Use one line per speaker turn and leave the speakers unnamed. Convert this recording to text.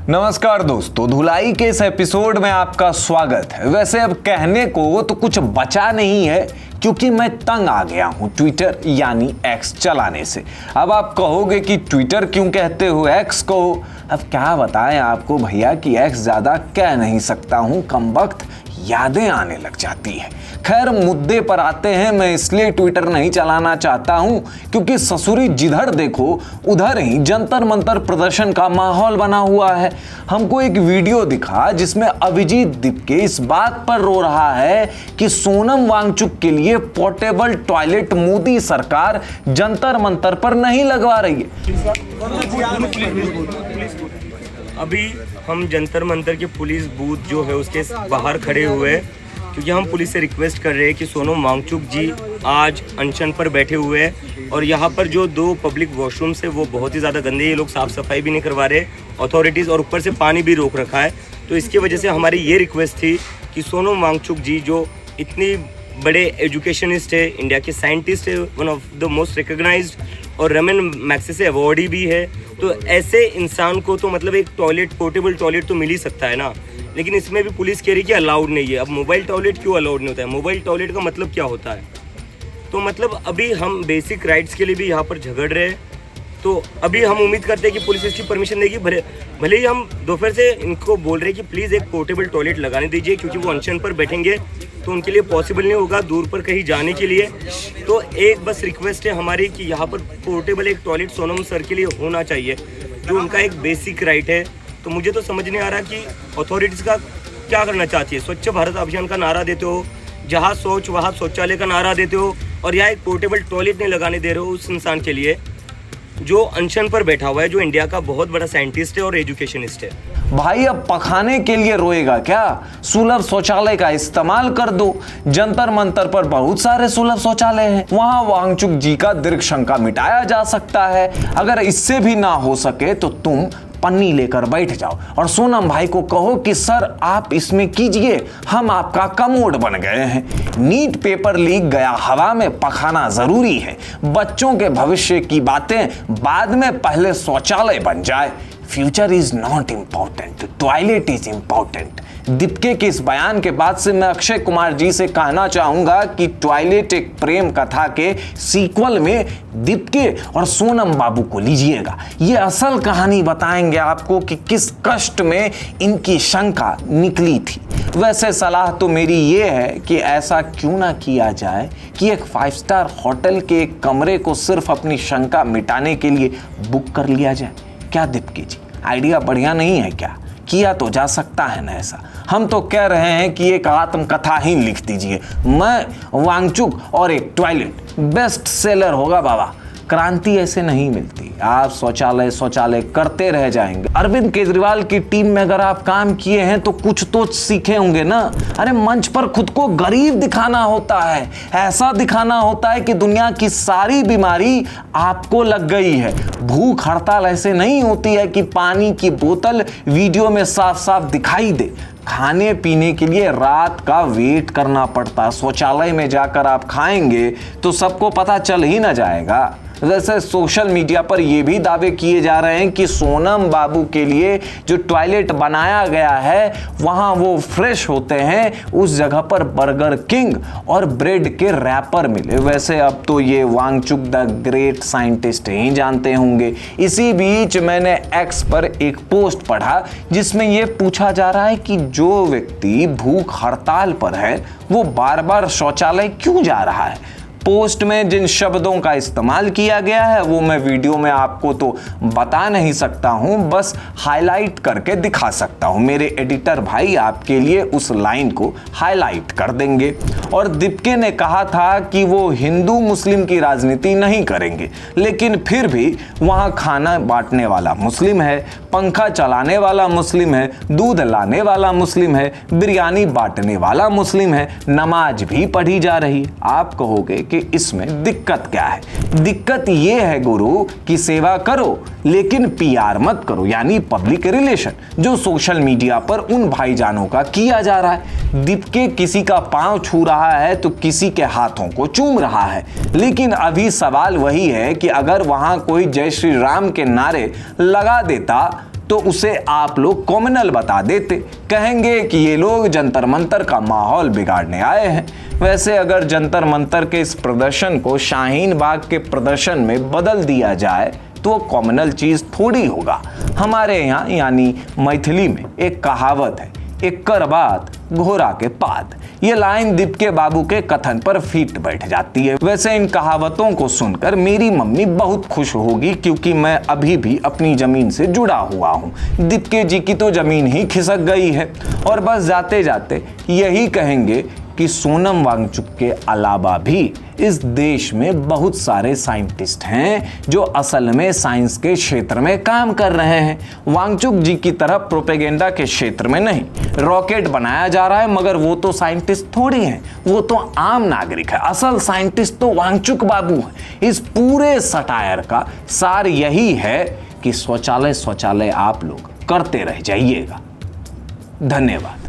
नमस्कार दोस्तों, धुलाई के इस एपिसोड में आपका स्वागत है। वैसे अब कहने को तो कुछ बचा नहीं है क्योंकि मैं तंग आ गया हूं ट्विटर यानी एक्स चलाने से। अब आप कहोगे कि ट्विटर क्यों कहते हो, एक्स को। अब क्या बताएं आपको भैया कि एक्स ज़्यादा कह नहीं सकता हूं, कमबख्त यादें आने लग जाती हैं। खैर मुद्दे पर आते हैं। मैं इसलिए ट्विटर नहीं चलाना चाहता हूं क्योंकि ससुरी जिधर देखो उधर ही जंतर मंतर प्रदर्शन का माहौल बना हुआ है। हमको एक वीडियो दिखा जिसमें अभिजीत दीपके इस बात पर रो रहा है कि सोनम वांगचुक के लिए पोर्टेबल टॉयलेट मोदी सरकार जंतर मंतर पर नहीं लगवा रही है।
अभी हम जंतर मंतर के पुलिस बूथ जो है उसके बाहर खड़े हुए हैं क्योंकि हम पुलिस से रिक्वेस्ट कर रहे हैं कि सोनम वांगचुक जी आज अनशन पर बैठे हुए हैं और यहाँ पर जो 2 पब्लिक वॉशरूम्स है वो बहुत ही ज़्यादा गंदे, ये लोग साफ़ सफाई भी नहीं करवा रहे अथॉरिटीज़, और ऊपर से पानी भी रोक रखा है। तो इसकी वजह से हमारी ये रिक्वेस्ट थी कि सोनम वांगचुक जी जो इतनी बड़े एजुकेशनिस्ट है, इंडिया के साइंटिस्ट है, one of the most recognised और रमन मैग्सेसे अवार्डी भी है, तो ऐसे इंसान को तो मतलब एक टॉयलेट, पोर्टेबल टॉयलेट तो मिल ही सकता है ना। लेकिन इसमें भी पुलिस कह रही कि अलाउड नहीं है। अब मोबाइल टॉयलेट क्यों अलाउड नहीं होता है? मोबाइल टॉयलेट का मतलब क्या होता है? तो मतलब अभी हम बेसिक राइट्स के लिए भी यहाँ पर झगड़ रहे हैं। तो अभी हम उम्मीद करते हैं कि पुलिस इसकी परमिशन देगी। भले ही हम दोपहर से इनको बोल रहे हैं कि प्लीज़ एक पोर्टेबल टॉयलेट लगाने दीजिए क्योंकि वो अनशन पर बैठेंगे तो उनके लिए पॉसिबल नहीं होगा दूर पर कहीं जाने के लिए। तो एक बस रिक्वेस्ट है हमारी कि यहाँ पर पोर्टेबल एक टॉयलेट सोनम सर के लिए होना चाहिए, जो उनका एक बेसिक राइट है। तो मुझे तो समझ नहीं आ रहा कि अथॉरिटीज़ का क्या करना चाहती है। स्वच्छ भारत अभियान का नारा देते हो, जहाँ सोच वहाँ शौचालय का नारा देते हो, और यहाँ एक पोर्टेबल टॉयलेट नहीं लगाने दे रहे हो उस इंसान के लिए जो अनशन पर बैठा हुआ है, जो इंडिया का बहुत बड़ा साइंटिस्ट है और एजुकेशनिस्ट है।
भाई अब पखाने के लिए रोएगा क्या? सुलभ शौचालय का इस्तेमाल कर दो। जंतर मंतर पर बहुत सारे सुलभ शौचालय हैं, वहां वांगचुक जी का दीर्घ शंका मिटाया जा सकता है। अगर इससे भी ना हो सके तो तुम पन्नी लेकर बैठ जाओ और सोनम भाई को कहो कि सर आप इसमें कीजिए, हम आपका कमोड बन गए हैं। नीट पेपर लीक गया हवा में, पखाना जरूरी है। बच्चों के भविष्य की बातें बाद में, पहले शौचालय बन जाए। Future is not important, toilet is important. Dipke के इस बयान के बाद से मैं अक्षय कुमार जी से कहना चाहूंगा कि टॉयलेट एक प्रेम कथा के सीक्वल में दीपके और सोनम बाबू को लीजिएगा। ये असल कहानी बताएंगे आपको कि किस कष्ट में इनकी शंका निकली थी। वैसे सलाह तो मेरी ये है कि ऐसा क्यों ना किया जाए कि एक 5 स्टार होटल के एक कमरे को सिर्फ अपनी शंका मिटाने के लिए बुक कर लिया जाए। क्या दीपके जी, आइडिया बढ़िया नहीं है क्या? किया तो जा सकता है ना ऐसा। हम तो कह रहे हैं कि एक आत्मकथा ही लिख दीजिए, मैं वांगचुक और एक टॉयलेट, बेस्ट सेलर होगा बाबा। क्रांति ऐसे नहीं मिलती, आप शौचालय शौचालय करते रह जाएंगे। अरविंद केजरीवाल की टीम में अगर आप काम किए हैं तो कुछ तो सीखे होंगे ना। अरे मंच पर खुद को गरीब दिखाना होता है, ऐसा दिखाना होता है कि दुनिया की सारी बीमारी आपको लग गई है। भूख हड़ताल ऐसे नहीं होती है कि पानी की बोतल वीडियो में साफ साफ दिखाई दे। खाने पीने के लिए रात का वेट करना पड़ता। शौचालय में जाकर आप खाएंगे तो सबको पता चल ही ना जाएगा। वैसे सोशल मीडिया पर यह भी दावे किए जा रहे हैं कि सोनम बाबू के लिए जो टॉयलेट बनाया गया है वहां वो फ्रेश होते हैं, उस जगह पर बर्गर किंग और ब्रेड के रैपर मिले। वैसे अब तो ये वांगचुक द ग्रेट साइंटिस्ट ही जानते होंगे। इसी बीच मैंने एक्स पर एक पोस्ट पढ़ा जिसमें यह पूछा जा रहा है कि जो व्यक्ति भूख हड़ताल पर है वो बार बार शौचालय क्यों जा रहा है। पोस्ट में जिन शब्दों का इस्तेमाल किया गया है वो मैं वीडियो में आपको तो बता नहीं सकता हूं, बस हाईलाइट करके दिखा सकता हूं। मेरे एडिटर भाई आपके लिए उस लाइन को हाईलाइट कर देंगे। और दीपके ने कहा था कि वो हिंदू मुस्लिम की राजनीति नहीं करेंगे, लेकिन फिर भी वहां खाना बांटने वाला मुस्लिम है, पंखा चलाने वाला मुस्लिम है, दूध लाने वाला मुस्लिम है, बिरयानी बांटने वाला मुस्लिम है, नमाज भी पढ़ी जा रही है। आप कहोगे कि इसमें दिक्कत क्या है? दिक्कत यह है गुरु कि सेवा करो लेकिन पीआर मत करो, यानी पब्लिक रिलेशन, जो सोशल मीडिया पर उन भाईजानों का किया जा रहा है। दीपके किसी का पांव छू रहा है तो किसी के हाथों को चूम रहा है। लेकिन अभी सवाल वही है कि अगर वहां कोई जय श्री राम के नारे लगा देता तो उसे आप लोग कॉम्युनल बता देते, कहेंगे कि ये लोग जंतर मंतर का माहौल बिगाड़ने आए हैं। वैसे अगर जंतर मंतर के इस प्रदर्शन को शाहीन बाग के प्रदर्शन में बदल दिया जाए तो वो कॉम्युनल चीज थोड़ी होगा। हमारे यहाँ यानी मैथिली में एक कहावत है, एक्कर बात घोड़ा के पात। ये लाइन दीपके बाबू के कथन पर फिट बैठ जाती है। वैसे इन कहावतों को सुनकर मेरी मम्मी बहुत खुश होगी, क्योंकि मैं अभी भी अपनी जमीन से जुड़ा हुआ हूँ। दीपके जी की तो जमीन ही खिसक गई है। और बस जाते जाते यही कहेंगे कि सोनम वांगचुक के अलावा भी इस देश में बहुत सारे साइंटिस्ट हैं जो असल में साइंस के क्षेत्र में काम कर रहे हैं। वांगचुक जी की तरह प्रोपेगेंडा के क्षेत्र में नहीं। रॉकेट बनाया जा रहा है मगर वो तो साइंटिस्ट थोड़ी हैं, वो तो आम नागरिक है। असल साइंटिस्ट तो वांगचुक बाबू हैं। इस पूरे सटायर का सार यही है कि शौचालय आप लोग करते रह जाइएगा। धन्यवाद।